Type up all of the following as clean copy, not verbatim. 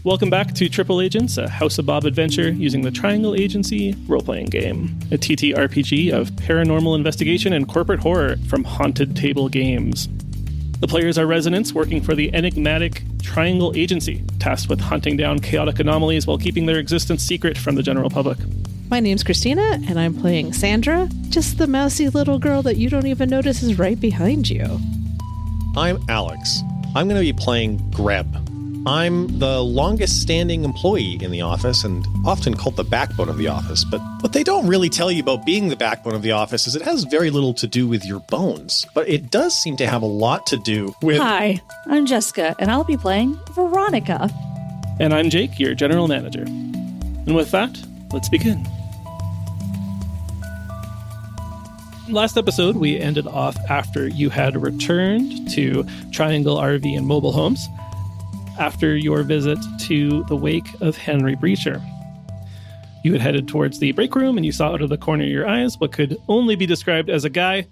Welcome back to Triple Agents, a House of Bob adventure using the Triangle Agency role-playing game, a TTRPG of paranormal investigation and corporate horror from Haunted Table Games. The players are residents working for the enigmatic Triangle Agency, tasked with hunting down chaotic anomalies while keeping their existence secret from the general public. My name's Cristina, and I'm playing Sandra, just the mousy little girl that you don't even notice is right behind you. I'm Alex. I'm going to be playing Greb. I'm the longest-standing employee in the office and often called the backbone of the office. But what they don't really tell you about being the backbone of the office is it has very little to do with your bones. But it does seem to have a lot to do with... Hi, I'm Jessica, and I'll be playing Veronica. And I'm Jake, your general manager. And with that, let's begin. Last episode, we ended off after you had returned to Triangle RV and Mobile Homes after your visit to the wake of Henry Breacher. You had headed towards the break room and you saw out of the corner of your eyes what could only be described as a guy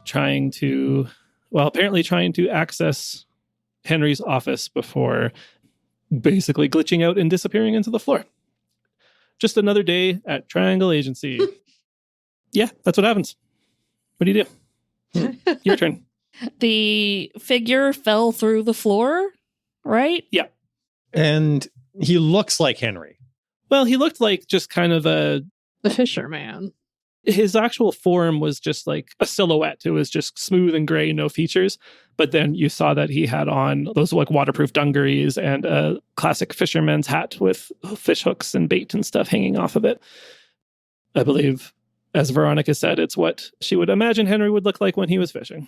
apparently trying to access Henry's office before basically glitching out and disappearing into the floor. Just another day at Triangle Agency. Yeah, that's what happens. What do you do? Your turn. The figure fell through the floor, right? Yeah. And he looks like Henry. Well, he looked like just kind of The fisherman. his actual form was just like a silhouette. It was just smooth and gray, no features. But then you saw that he had on those like waterproof dungarees and a classic fisherman's hat with fish hooks and bait and stuff hanging off of it. I believe, as Veronica said, it's what she would imagine Henry would look like when he was fishing.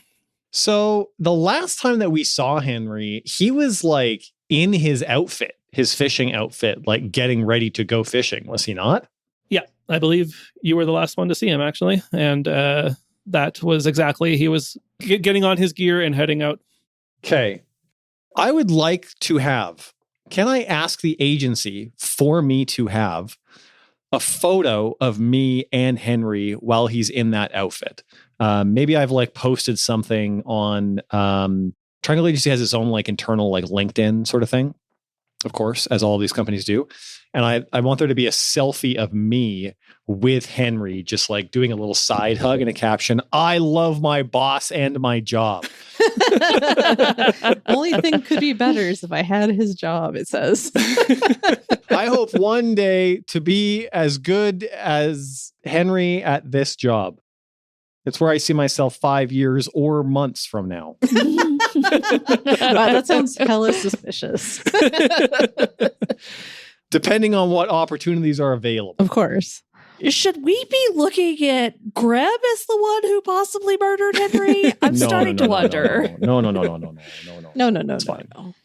So the last time that we saw Henry, he was like in his outfit, his fishing outfit, like getting ready to go fishing, was he not? Yeah, I believe you were the last one to see him, actually. And that was exactly, he was getting on his gear and heading out. Okay. I would like to have, can I ask the agency for me to have a photo of me and Henry while he's in that outfit? Maybe I've like posted something on Triangle Agency has its own like internal like LinkedIn sort of thing, of course, as all these companies do. And I want there to be a selfie of me with Henry, just like doing a little side hug and a caption, "I love my boss and my job." Only thing could be better is if I had his job, it says. I hope one day to be as good as Henry at this job. It's where I see myself 5 years or months from now. Wow, that sounds hella suspicious. Depending on what opportunities are available. Of course. Should we be looking at Greb as the one who possibly murdered Henry? I'm starting to wonder. No. No. It's fine.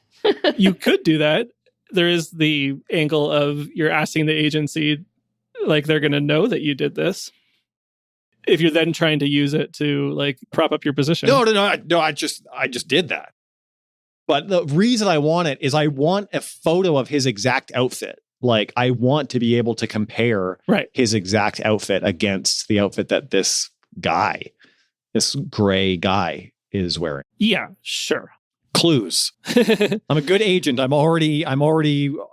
You could do that. There is the angle of you're asking the agency, like they're going to know that you did this. If you're then trying to use it to like prop up your position. No. I just did that. But the reason I want it is I want a photo of his exact outfit. Like I want to be able to compare his exact outfit against the outfit that this gray guy is wearing. Yeah, sure. Clues. I'm a good agent. I'm already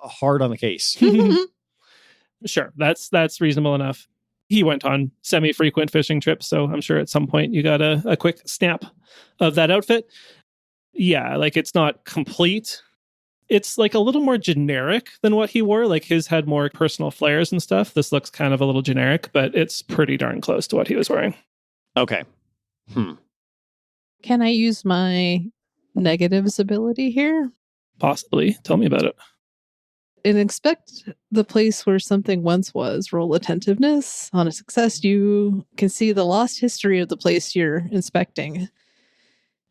hard on the case. Sure. That's reasonable enough. He went on semi-frequent fishing trips, so I'm sure at some point you got a quick snap of that outfit. Yeah, like it's not complete. It's like a little more generic than what he wore. Like his had more personal flares and stuff. This looks kind of a little generic, but it's pretty darn close to what he was wearing. Okay. Can I use my negatives ability here? Possibly. Tell me about it. And inspect the place where something once was. Roll attentiveness. On a success, you can see the lost history of the place you're inspecting.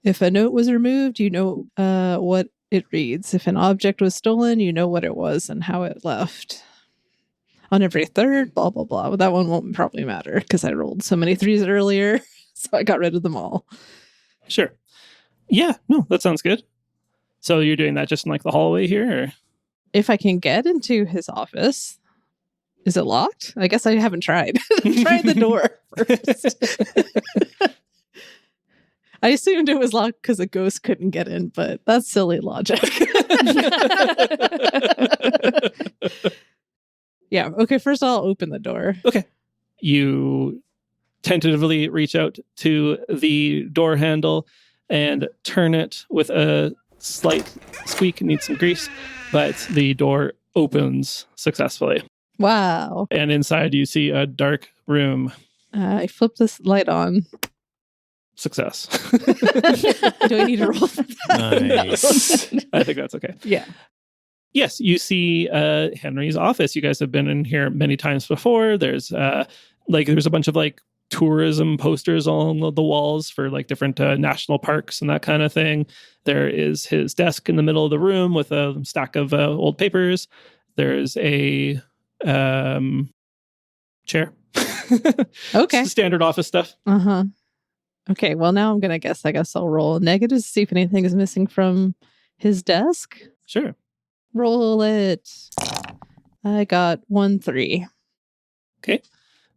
If a note was removed, you know what it reads. If an object was stolen, you know what it was and how it left. On every third, blah, blah, blah. But that one won't probably matter because I rolled so many 3s earlier, so I got rid of them all. Sure. Yeah, no, that sounds good. So you're doing that just in like the hallway here? Or? If I can get into his office, is it locked? I guess I haven't tried. Try the door first. I assumed it was locked because a ghost couldn't get in, but that's silly logic. Yeah. Okay. First, I'll open the door. Okay. You tentatively reach out to the door handle and turn it with a slight squeak. Needs some grease, but the door opens successfully. Wow. And inside you see a dark room. I flip this light on. Success. Do I need to roll for that? Nice. No. I think that's okay. Yeah. Yes, you see Henry's office. You guys have been in here many times before. There's there's a bunch of like tourism posters on the walls for like different national parks and that kind of thing. There is his desk in the middle of the room with a stack of old papers. There's a chair. Okay. Standard office stuff. Uh-huh. Okay, well now I'm gonna guess. I guess I'll roll a negative to see if anything is missing from his desk. Sure. Roll it. I got 1-3. Okay.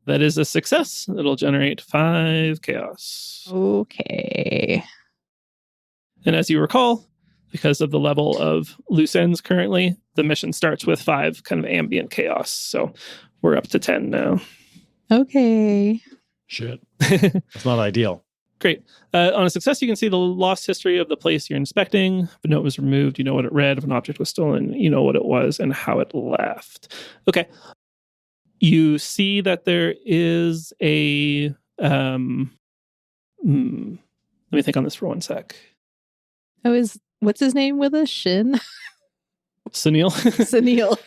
That is a success. It'll generate 5 chaos. Okay. And as you recall, because of the level of loose ends currently, the mission starts with 5 kind of ambient chaos. So we're up to 10 now. Okay. Shit. That's not ideal. Great. On a success, you can see the lost history of the place you're inspecting. If a note was removed, you know what it read. If an object was stolen, you know what it was and how it left. Okay. You see that there is a... let me think on this for one sec. What's his name with us? Shen? Sunil? Sunil.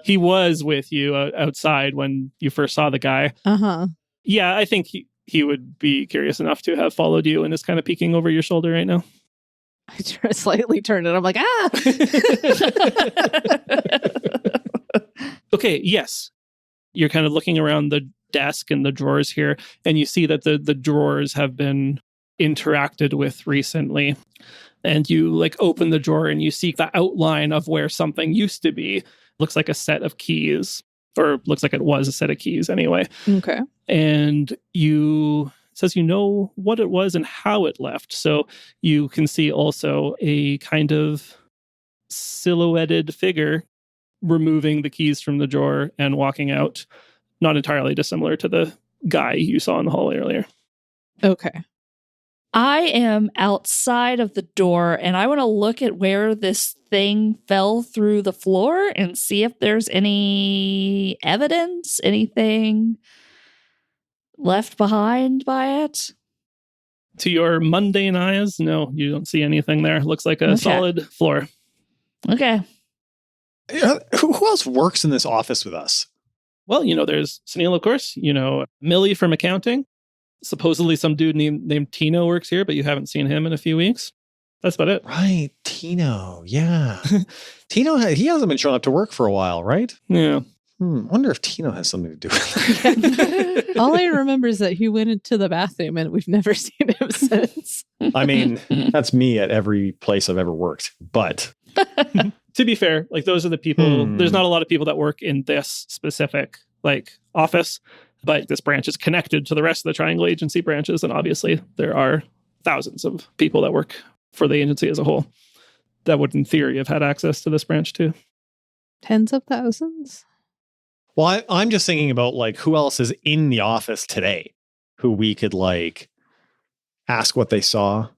He was with you outside when you first saw the guy. Uh-huh. Yeah, I think he would be curious enough to have followed you and is kind of peeking over your shoulder right now. I slightly turn it. I'm like, ah! Okay, yes. You're kind of looking around the desk and the drawers here, and you see that the drawers have been interacted with recently. And you like open the drawer and you see the outline of where something used to be. Looks like a set of keys, or looks like it was a set of keys anyway. Okay. And it says you know what it was and how it left. So you can see also a kind of silhouetted figure removing the keys from the drawer and walking out, not entirely dissimilar to the guy you saw in the hall earlier. Okay. I am outside of the door and I want to look at where this thing fell through the floor and see if there's any evidence, anything left behind by it. To your mundane eyes, no, you don't see anything there. Looks like a solid floor. Okay. Who else works in this office with us? Well, there's Sunil, of course. Millie from accounting. Supposedly some dude named Tino works here, but you haven't seen him in a few weeks. That's about it. Right. Tino. Yeah. Tino, he hasn't been showing up to work for a while, right? Yeah. Wonder if Tino has something to do with it. All I remember is that he went into the bathroom and we've never seen him since. I mean, that's me at every place I've ever worked. But to be fair, like those are the people, there's not a lot of people that work in this specific office, but this branch is connected to the rest of the Triangle Agency branches. And obviously there are thousands of people that work for the agency as a whole that would in theory have had access to this branch too. Tens of thousands? Well, I'm just thinking about who else is in the office today who we could ask what they saw,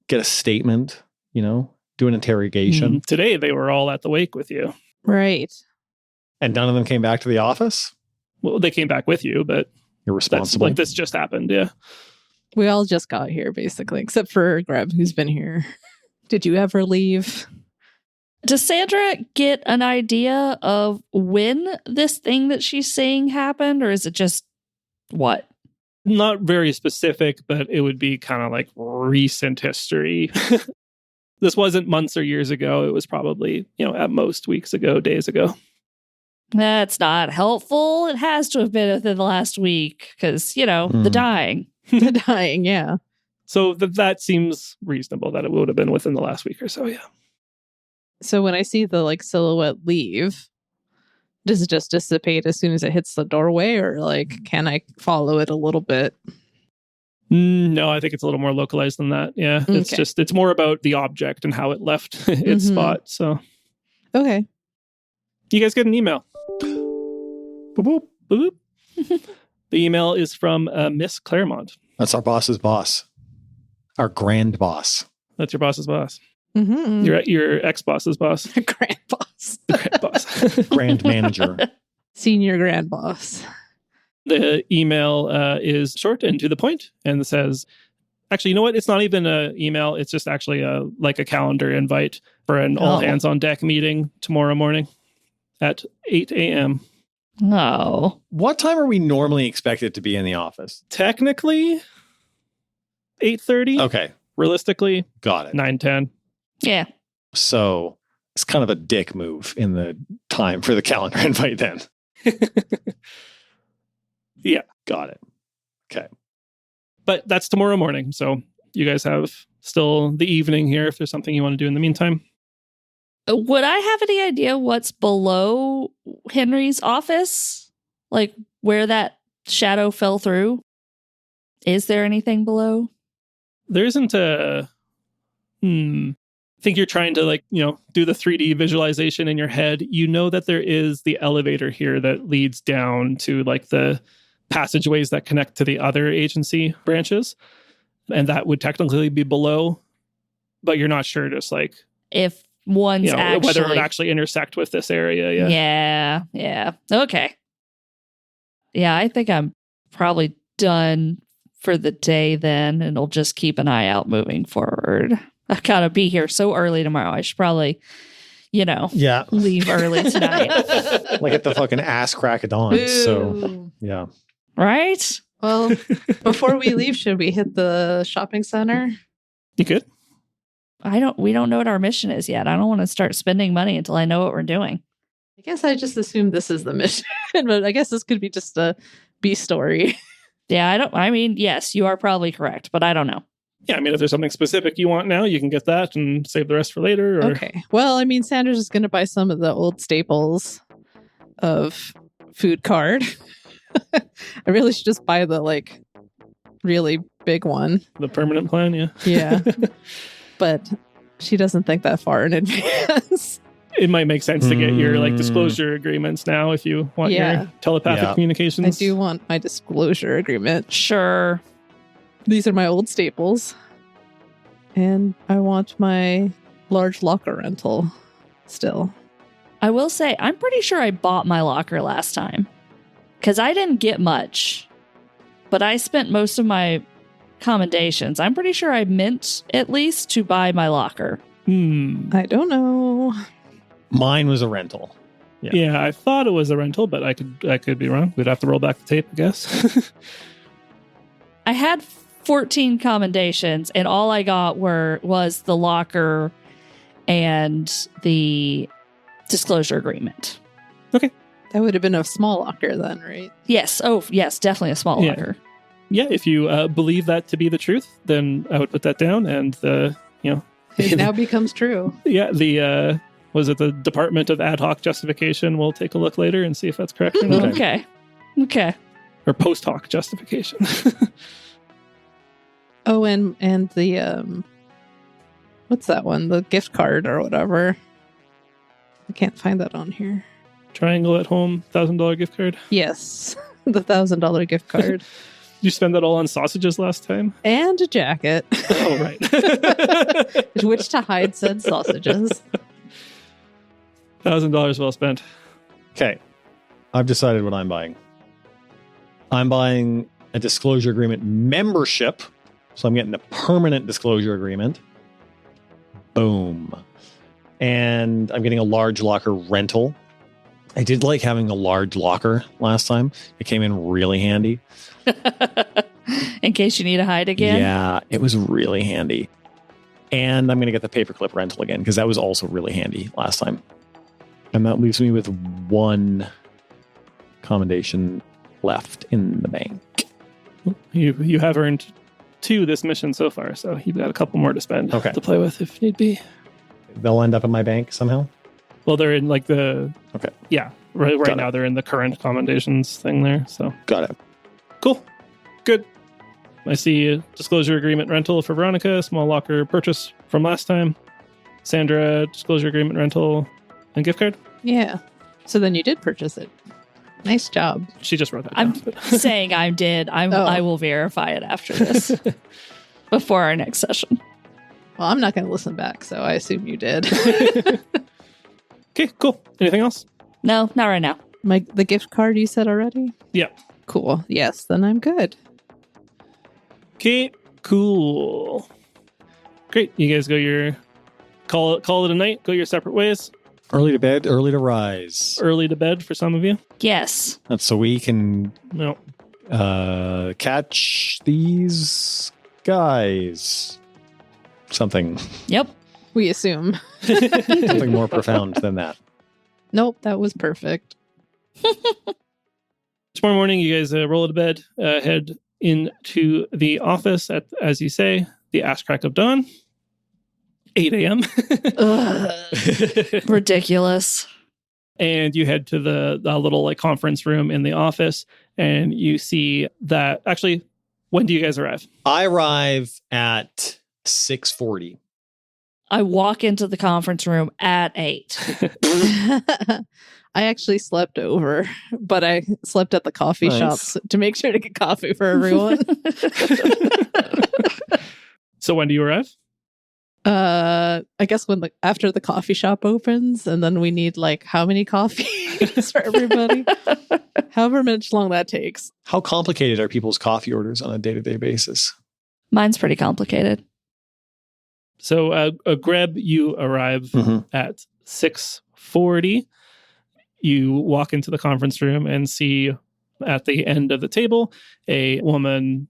get a statement, do an interrogation. Today they were all at the wake with you. Right. And none of them came back to the office? Well, they came back with you, but you're responsible. this just happened, yeah. We all just got here, basically, except for Greb, who's been here. Did you ever leave? Does Sandra get an idea of when this thing that she's saying happened, or is it just what? Not very specific, but it would be kind of recent history. This wasn't months or years ago. It was probably, at most weeks ago, days ago. That's not helpful. It has to have been within the last week because, the dying. The dying, yeah. So that seems reasonable that it would have been within the last week or so, yeah. So when I see the silhouette leave, does it just dissipate as soon as it hits the doorway, or can I follow it a little bit? No, I think it's a little more localized than that. Yeah, it's more about the object and how it left its spot. So, Okay. You guys get an email. Boop, boop, boop. The email is from Miss Claremont. That's our boss's boss. Our grand boss. That's your boss's boss. Mm-hmm. Your ex-boss's boss. Grand boss. The grand boss. Grand manager. Senior grand boss. The email is short and to the point and says, actually, you know what? It's not even an email. It's just actually a calendar invite for an all hands on deck meeting tomorrow morning at 8 a.m. No. What time are we normally expected to be in the office? Technically, 8:30. Okay. Realistically, Got it. 9:10. Yeah. So it's kind of a dick move in the time for the calendar invite then. Yeah. Got it. Okay. But that's tomorrow morning. So you guys have still the evening here if there's something you want to do in the meantime. Would I have any idea what's below Henry's office? Like where that shadow fell through? Is there anything below? There isn't a... I think you're trying to do the 3D visualization in your head. You know that there is the elevator here that leads down to the passageways that connect to the other agency branches. And that would technically be below, but you're not sure just if one's actually... whether it would actually intersect with this area. Yeah. Okay. Yeah, I think I'm probably done for the day then, and I'll just keep an eye out moving forward. I gotta be here so early tomorrow. I should probably, leave early tonight. At the fucking ass crack of dawn. Ooh. So, yeah. Right? Well, before we leave, should we hit the shopping center? You could. We don't know what our mission is yet. I don't want to start spending money until I know what we're doing. I guess I just assumed this is the mission, but I guess this could be just a B story. Yeah, yes, you are probably correct, but I don't know. Yeah, if there's something specific you want now, you can get that and save the rest for later. Or... Okay. Well, Sandra's just going to buy some of the old staples of food card. I really should just buy the, really big one. The permanent plan, yeah. Yeah. But she doesn't think that far in advance. It might make sense to get your disclosure agreements now if you want your telepathic communications. I do want my disclosure agreement. Sure. These are my old staples. And I want my large locker rental still. I will say, I'm pretty sure I bought my locker last time. Because I didn't get much. But I spent most of my commendations. I'm pretty sure I meant at least to buy my locker. I don't know. Mine was a rental. Yeah, I thought it was a rental, but I could be wrong. We'd have to roll back the tape, I guess. I had 14 commendations, and all I got was the locker and the disclosure agreement. Okay. That would have been a small locker then, right? Yes. Oh, yes, definitely a small locker. Yeah, if you believe that to be the truth, then I would put that down. And it now becomes true. Yeah, was it the Department of Ad Hoc Justification? We'll take a look later and see if that's correct. Okay. Or Post-Hoc Justification. Oh, and the what's that one? The gift card or whatever. I can't find that on here. Triangle at Home $1,000 gift card. Yes, the $1,000 gift card. Did you spend that all on sausages last time? And a jacket. Oh, right. Which to hide said sausages. $1,000 well spent. Okay. I've decided what I'm buying. I'm buying a disclosure agreement membership. So I'm getting a permanent disclosure agreement. Boom. And I'm getting a large locker rental. I did like having a large locker last time. It came in really handy. In case you need to hide again? Yeah, it was really handy. And I'm going to get the paperclip rental again because that was also really handy last time. And that leaves me with one commendation left in the bank. You have earned 2 this mission so far, so you've got a couple more to spend to play with if need be. They'll end up in my bank somehow? Well, they're in the... Okay. Yeah, right now they're in the current commendations thing there, so... Got it. Cool. Good. I see a disclosure agreement rental for Veronica, small locker purchase from last time. Sandra, disclosure agreement rental and gift card. Yeah. So then you did purchase it. Nice job. She just wrote that I'm down. saying I did. I will verify it after this, before our next session. Well, I'm not going to listen back, so I assume you did. Okay, cool. Anything else? No, not right now. The gift card you said already? Yeah. Cool. Yes, then I'm good. Okay, cool. Great. You guys go call it a night, go your separate ways. Early to bed, early to rise. Early to bed for some of you. Yes. That's so we can No. catch these guys. Something We assume. something more profound than that. Nope, that was perfect. Tomorrow morning, you guys roll out of bed, head into the office at, as you say, the ash crack of dawn. 8 a.m. Ridiculous. And you head to the little like conference room in the office, and you see that actually, when do you guys arrive? I arrive at 6:40. I walk into the conference room at 8. I actually slept over, but I slept at the coffee Nice. shops to make sure to get coffee for everyone. So when do you arrive? I guess after the coffee shop opens, and then we need like how many coffees for everybody? However much long that takes. How complicated are people's coffee orders on a day-to-day basis? Mine's pretty complicated. So Greb, you arrive at 6:40. You walk into the conference room and see at the end of the table a woman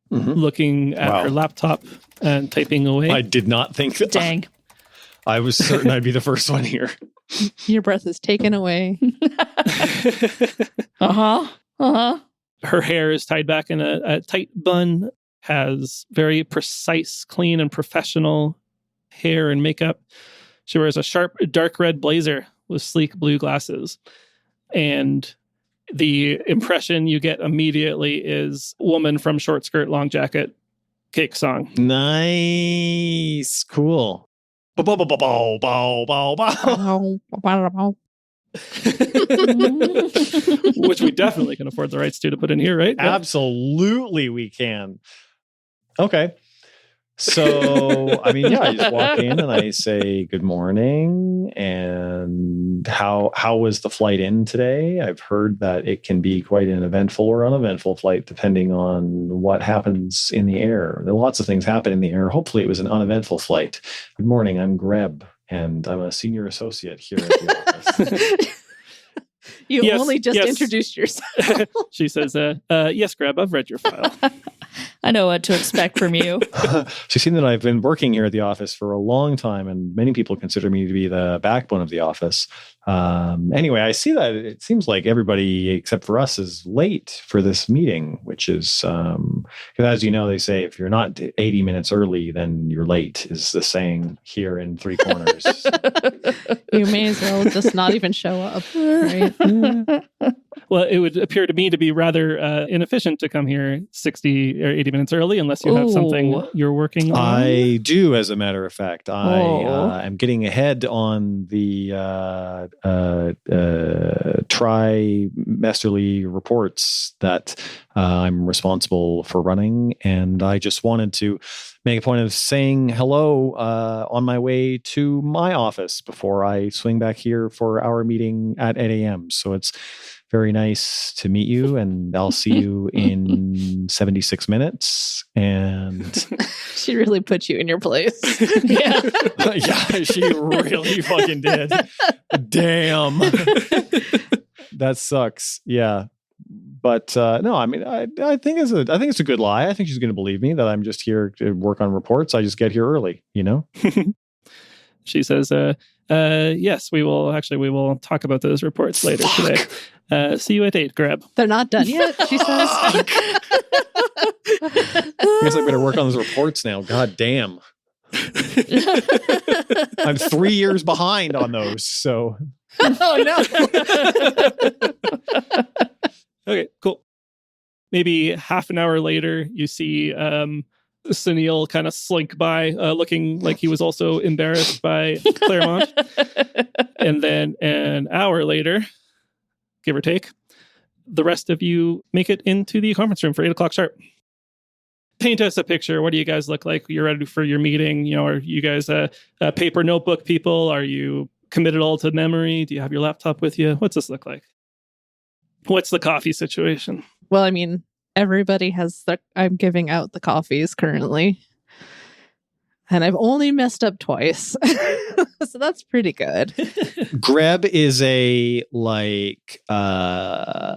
looking at her laptop and typing away. I did not think that. Dang. I was certain I'd be the first one here. Your breath is taken away. Her hair is tied back in a tight bun, has very precise, clean, and professional hair and makeup. She wears a sharp, dark red blazer with sleek blue glasses. And the impression you get immediately is woman from short skirt, long jacket, cake song. Nice. Cool. Bow, bow, bow, bow, bow, bow, bow. Which we definitely can afford the rights to put in here, right? Yep. Absolutely we can. Okay. So, I mean, I just walk in and I say good morning. And how was the flight in today? I've heard that it can be quite an eventful or uneventful flight, depending on what happens in the air. There are lots of things happen in the air. Hopefully it was an uneventful flight. Good morning. I'm Greb, and I'm a senior associate here at the office. You only just introduced yourself. She says, yes, Greb, I've read your file. I know what to expect from you. She's seen that I've been working here at the office for a long time, and many people consider me to be the backbone of the office. Anyway, I see that it seems like everybody except for us is late for this meeting, which is, because as you know, they say if you're not 80 minutes early, then you're late, is the saying here in Three Corners. You may as well just not even show up, right? Well, it would appear to me to be rather inefficient to come here 60 or 80 minutes early unless you have something you're working on. I do, as a matter of fact. I am getting ahead on the trimesterly reports that I'm responsible for running, and I just wanted to make a point of saying hello on my way to my office before I swing back here for our meeting at 8 a.m. So it's very nice to meet you, and I'll see you in 76 minutes. And she really put you in your place. Yeah, she really fucking did. Damn. That sucks. Yeah. But no, I mean, I think it's a good lie. I think she's going to believe me that I'm just here to work on reports. I just get here early, you know? She says, yes, we will talk about those reports later today. See you at 8, Greb. They're not done yet, she says. I guess I better work on those reports now. God damn. I'm 3 years behind on those, so. Oh, no. Okay, cool. Maybe half an hour later, you see Sunil kind of slink by, looking like he was also embarrassed by Claremont. And then an hour later, give or take, the rest of you make it into the conference room for 8 o'clock sharp. Paint us a picture. What do you guys look like? You're ready for your meeting. You know, are you guys paper notebook people? Are you committed all to memory? Do you have your laptop with you? What's this look like? What's the coffee situation? Well, I mean, everybody has I'm giving out the coffees currently. And I've only messed up twice. So that's pretty good. Greb is a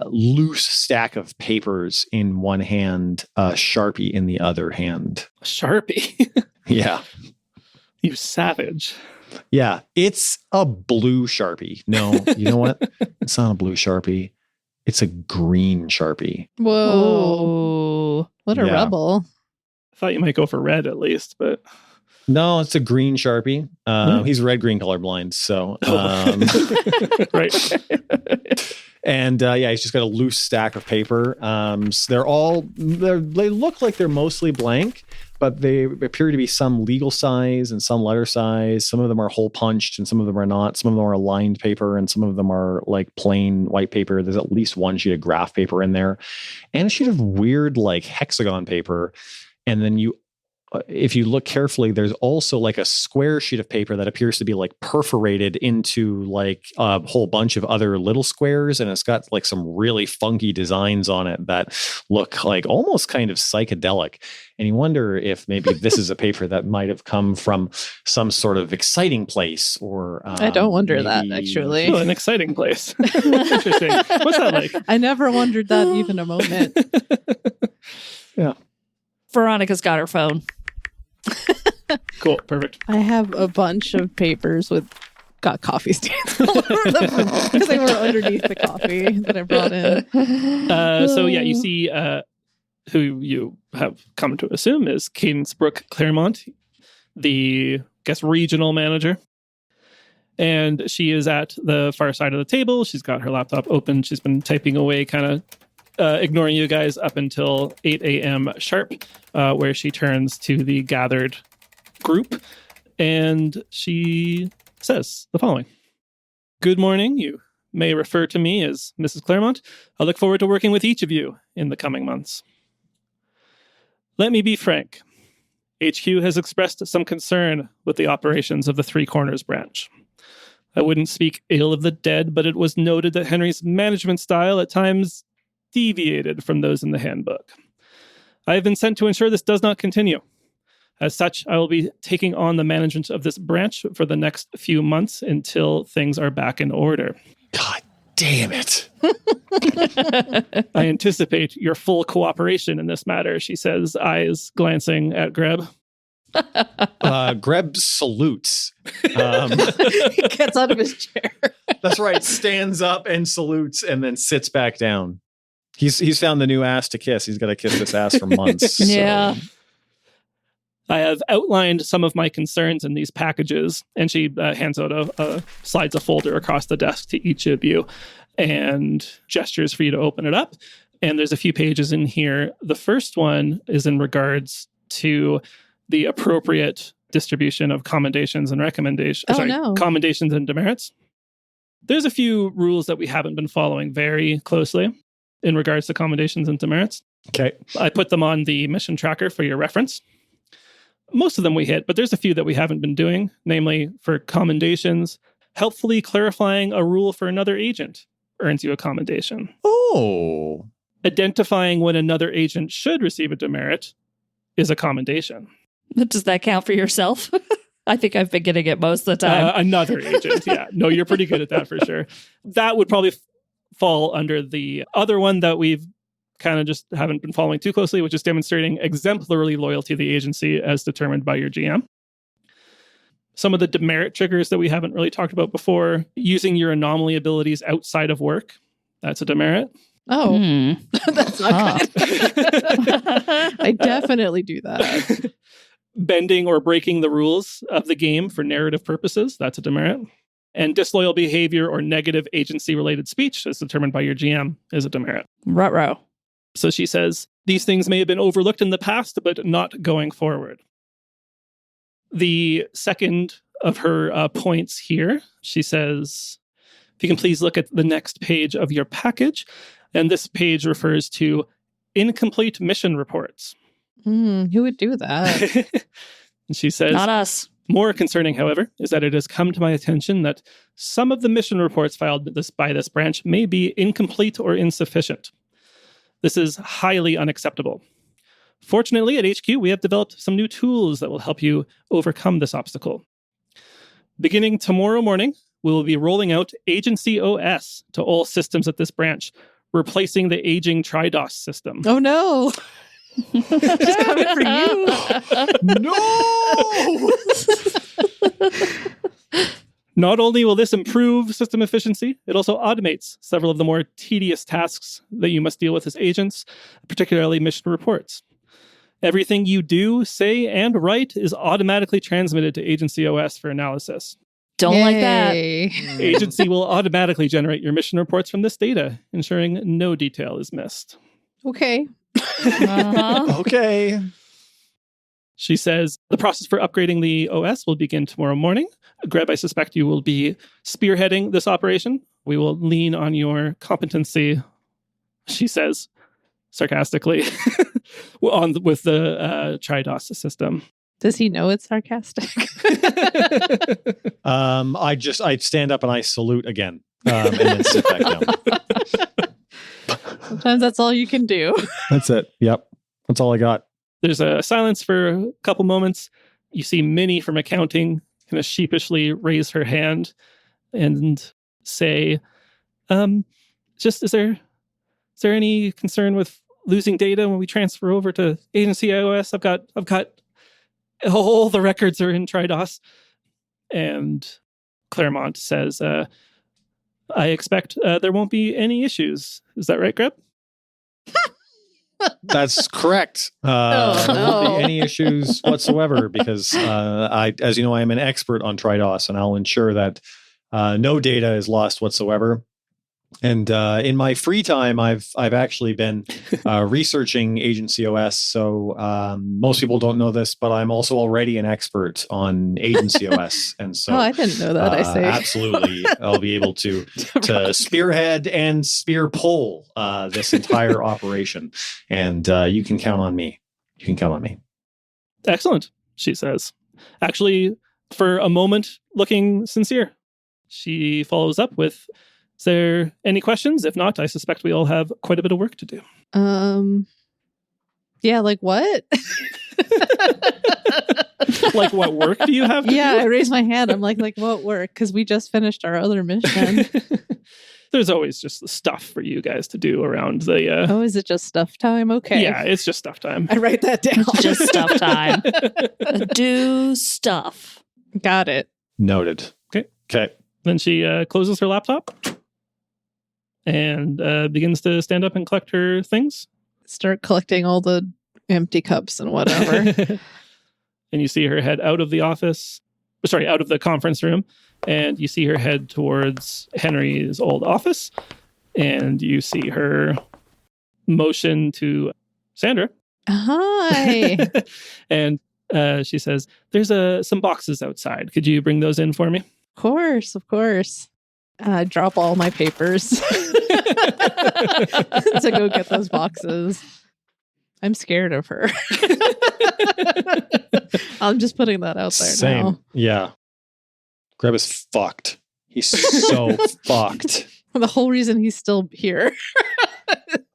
loose stack of papers in one hand, a Sharpie in the other hand. Sharpie? Yeah. You savage. Yeah. It's a blue Sharpie. No, you know what? It's not a blue Sharpie. It's a green Sharpie. Whoa. What a rebel. I thought you might go for red at least, but... No, it's a green Sharpie. He's red-green colorblind, so... Right. And he's just got a loose stack of paper. So they look like they're mostly blank, but they appear to be some legal size and some letter size. Some of them are hole punched and some of them are not. Some of them are lined paper and some of them are like plain white paper. There's at least one sheet of graph paper in there and a sheet of weird like hexagon paper. And then if you look carefully, there's also like a square sheet of paper that appears to be like perforated into like a whole bunch of other little squares. And it's got like some really funky designs on it that look like almost kind of psychedelic. And you wonder if maybe this is a paper that might have come from some sort of exciting place or... I don't wonder that, actually. Oh, an exciting place. Interesting. What's that like? I never wondered that even a moment. Yeah. Veronica's got her phone. Cool. Perfect. I have a bunch of papers got coffee stains all over them because they were underneath the coffee that I brought in. You see who you have come to assume is Cadence Brooke Claremont, the regional manager. And she is at the far side of the table. She's got her laptop open. She's been typing away, kind of ignoring you guys up until 8 a.m. sharp, where she turns to the gathered group and she says the following. Good morning. You may refer to me as Mrs. Claremont. I look forward to working with each of you in the coming months. Let me be frank. HQ has expressed some concern with the operations of the Three Corners branch. I wouldn't speak ill of the dead, but it was noted that Henry's management style at times deviated from those in the handbook. I have been sent to ensure this does not continue. As such, I will be taking on the management of this branch for the next few months until things are back in order. God damn it. I anticipate your full cooperation in this matter, she says, eyes glancing at Greb. Greb salutes. He gets out of his chair. That's right. Stands up and salutes and then sits back down. He's found the new ass to kiss. He's got to kiss this ass for months. Yeah. So. I have outlined some of my concerns in these packages, and she hands out slides a folder across the desk to each of you and gestures for you to open it up. And there's a few pages in here. The first one is in regards to the appropriate distribution of commendations and recommendations. Commendations and demerits. There's a few rules that we haven't been following very closely in regards to commendations and demerits. Okay. I put them on the mission tracker for your reference. Most of them we hit, but there's a few that we haven't been doing, namely for commendations, helpfully clarifying a rule for another agent earns you a commendation. Oh. Identifying when another agent should receive a demerit is a commendation. Does that count for yourself? I think I've been getting it most of the time. Another agent, yeah. No, you're pretty good at that for sure. That would probably fall under the other one that we've kind of just haven't been following too closely, which is demonstrating exemplary loyalty to the agency as determined by your GM. Some of the demerit triggers that we haven't really talked about before, using your anomaly abilities outside of work. That's a demerit. Oh, that's not good. I definitely do that. Bending or breaking the rules of the game for narrative purposes. That's a demerit. And disloyal behavior or negative agency-related speech, as determined by your GM, is a demerit. Ruh-roh. So she says, these things may have been overlooked in the past, but not going forward. The second of her points here, she says, if you can please look at the next page of your package. And this page refers to incomplete mission reports. Who would do that? And she says, Not us. More concerning, however, is that it has come to my attention that some of the mission reports filed by this branch may be incomplete or insufficient. This is highly unacceptable. Fortunately, at HQ, we have developed some new tools that will help you overcome this obstacle. Beginning tomorrow morning, we will be rolling out Agency OS to all systems at this branch, replacing the aging TriDOS system. Oh no! It's coming for you. No! Not only will this improve system efficiency, it also automates several of the more tedious tasks that you must deal with as agents, particularly mission reports. Everything you do, say, and write is automatically transmitted to Agency OS for analysis. Don't like that. Yay. Agency will automatically generate your mission reports from this data, ensuring no detail is missed. Okay. Uh-huh. Okay. She says, the process for upgrading the OS will begin tomorrow morning. Greb, I suspect you will be spearheading this operation. We will lean on your competency, she says, sarcastically, with the TriDOS system. Does he know it's sarcastic? I stand up and I salute again, and then sit back down. Sometimes that's all you can do. That's it. Yep. That's all I got. There's a silence for a couple moments. You see Minnie from accounting kind of sheepishly raise her hand and say, just is there any concern with losing data when we transfer over to Agency iOS? I've got all the records are in TriDOS. And Claremont says, I expect there won't be any issues. Is that right, Greb? That's correct. There won't be any issues whatsoever because as you know, I am an expert on TriDOS, and I'll ensure that no data is lost whatsoever. And in my free time, I've actually been researching Agency OS. So most people don't know this, but I'm also already an expert on Agency OS. And so I didn't know that. I say absolutely, I'll be able to spearhead and spear pull this entire operation. And you can count on me. You can count on me. Excellent, she says. Actually, for a moment, looking sincere. She follows up with, is there any questions? If not, I suspect we all have quite a bit of work to do. Yeah, like what? Like what work do you have to do? Yeah, I raised my hand. I'm like what work? Because we just finished our other mission. There's always just stuff for you guys to do around the... Oh, is it just stuff time? Okay. Yeah, it's just stuff time. I write that down. Just stuff time. Do stuff. Got it. Noted. Okay. Then she closes her laptop and begins to stand up and collect her things. Start collecting all the empty cups and whatever. And you see her head out of the out of the conference room. And you see her head towards Henry's old office. And you see her motion to Sandra. Hi. And she says, there's some boxes outside. Could you bring those in for me? Of course. Drop all my papers to go get those boxes. I'm scared of her. I'm just putting that out there now. Yeah. Greb is fucked. He's so fucked. The whole reason he's still here.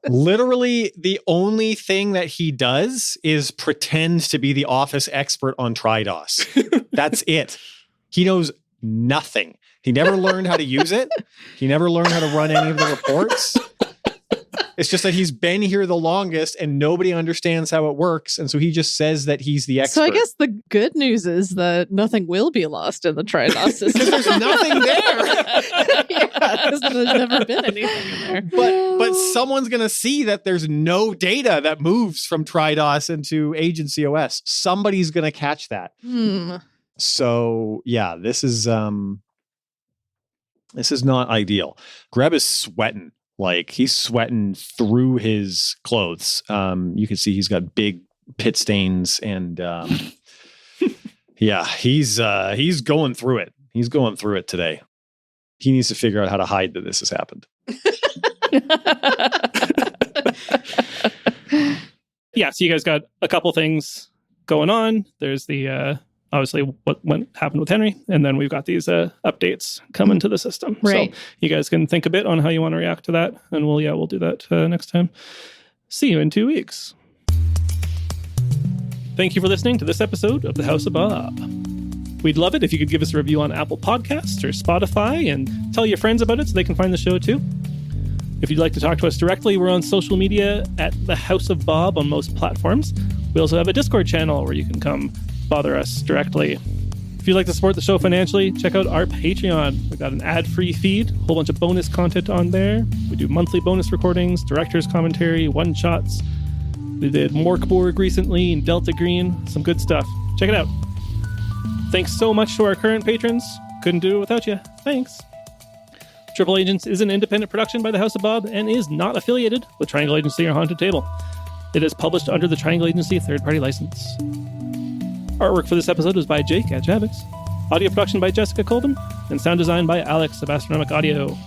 Literally, the only thing that he does is pretend to be the office expert on TriDOS. That's it. He knows nothing. He never learned how to use it. He never learned how to run any of the reports. It's just that he's been here the longest and nobody understands how it works. And so he just says that he's the expert. So I guess the good news is that nothing will be lost in the TriDOS system. Because there's nothing there. Yeah, because there's never been anything in there. But someone's going to see that there's no data that moves from TriDOS into Agency OS. Somebody's going to catch that. So yeah, this is not ideal. Greb is sweating. Like he's sweating through his clothes. You can see he's got big pit stains and yeah, he's going through it. He's going through it today. He needs to figure out how to hide that this has happened. Yeah, so you guys got a couple things going on. There's the obviously what happened with Henry, and then we've got these updates coming to the system. Right. So you guys can think a bit on how you want to react to that, and we'll do that next time. See you in 2 weeks. Thank you for listening to this episode of The House of Bob. We'd love it if you could give us a review on Apple Podcasts or Spotify and tell your friends about it so they can find the show too. If you'd like to talk to us directly, we're on social media at The House of Bob on most platforms. We also have a Discord channel where you can come bother us directly. If you'd like to support the show financially, check out our Patreon. We've got an ad-free feed, a whole bunch of bonus content on there. We do monthly bonus recordings, director's commentary, one-shots. We did Morkborg recently and Delta Green. Some good stuff. Check it out. Thanks so much to our current patrons. Couldn't do it without you. Thanks. Triple Agents is an independent production by the House of Bob and is not affiliated with Triangle Agency or Haunted Table. It is published under the Triangle Agency third-party license. Artwork for this episode was by Jake at Javix. Audio production by Jessica Colvin. And sound design by Alex of Astronomic Audio.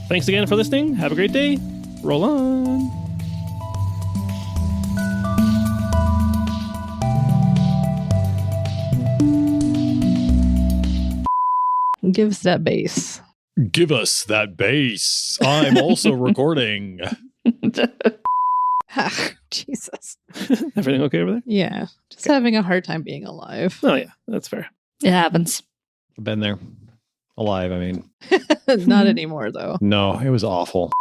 Thanks again for listening. Have a great day. Roll on. Give us that bass. Give us that bass. I'm also recording. Jesus. Everything okay over there? Yeah. Just having a hard time being alive. Oh, yeah. That's fair. It happens. I've been there. Alive, I mean. Not anymore, though. No, it was awful.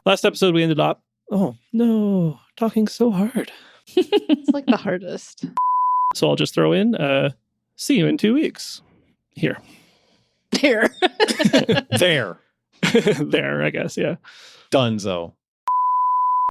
Last episode, we ended up, oh, no, talking so hard. It's like the hardest. So I'll just throw in, see you in 2 weeks. Here. Here. There. There, I guess, yeah. Dunzo.